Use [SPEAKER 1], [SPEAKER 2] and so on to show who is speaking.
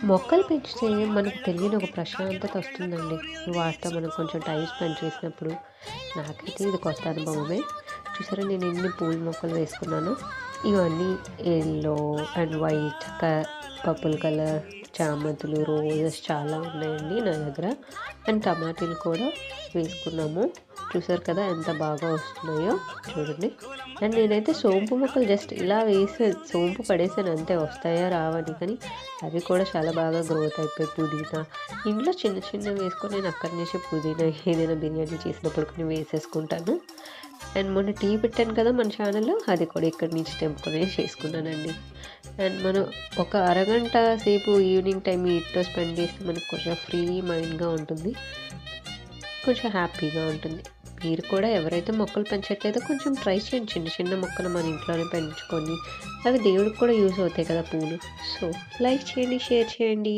[SPEAKER 1] మొక్కలు పెంచితే మనకు తెలియని ఒక ప్రశాంతత వస్తుందండి. వాటితో మనం కొంచెం టైం స్పెండ్ చేసినప్పుడు. నాకైతే ఇది కొత్త అనుభవమే. చూసారా నేను ఎన్ని పూల మొక్కలు వేసుకున్నానో. ఇవన్నీ yellow and white purple colour చామంతులు, రోజెస్ చాలా ఉన్నాయండి నా దగ్గర. అండ్ టమాటీలు కూడా వేసుకున్నాము. చూసారు కదా ఎంత బాగా వస్తున్నాయో చూడండి. అండ్ నేనైతే సోంపు మొక్కలు జస్ట్ ఇలా సోంపు పడేసాను అంతే, వస్తాయా రావని. కానీ అవి కూడా చాలా బాగా గ్రోత్ అయిపోయి పుదీనా ఇంట్లో చిన్న చిన్నవి వేసుకొని నేను అక్కడి నుంచి పుదీనా ఏదైనా బిర్యానీ చేసినప్పుడు కొన్ని వేసేసుకుంటాను. అండ్ మొన్న టీ పెట్టాను కదా మన ఛానల్లో, అది కూడా ఇక్కడి నుంచి తెంపుకొని చేసుకున్నానండి. అండ్ మనం ఒక అరగంట సేపు ఈవినింగ్ టైం వీటితో స్పెండ్ చేస్తే మనకు కొంచెం ఫ్రీ మైండ్గా ఉంటుంది, కొంచెం హ్యాపీగా ఉంటుంది. మీరు కూడా ఎవరైతే మొక్కలు పెంచట్లేదో కొంచెం ట్రై చేయండి. చిన్న చిన్న మొక్కలు మన ఇంట్లోనే పెంచుకొని అవి దేవుడికి కూడా యూజ్ అవుతాయి కదా పూలు. సో లైక్ చేయండి, షేర్ చేయండి.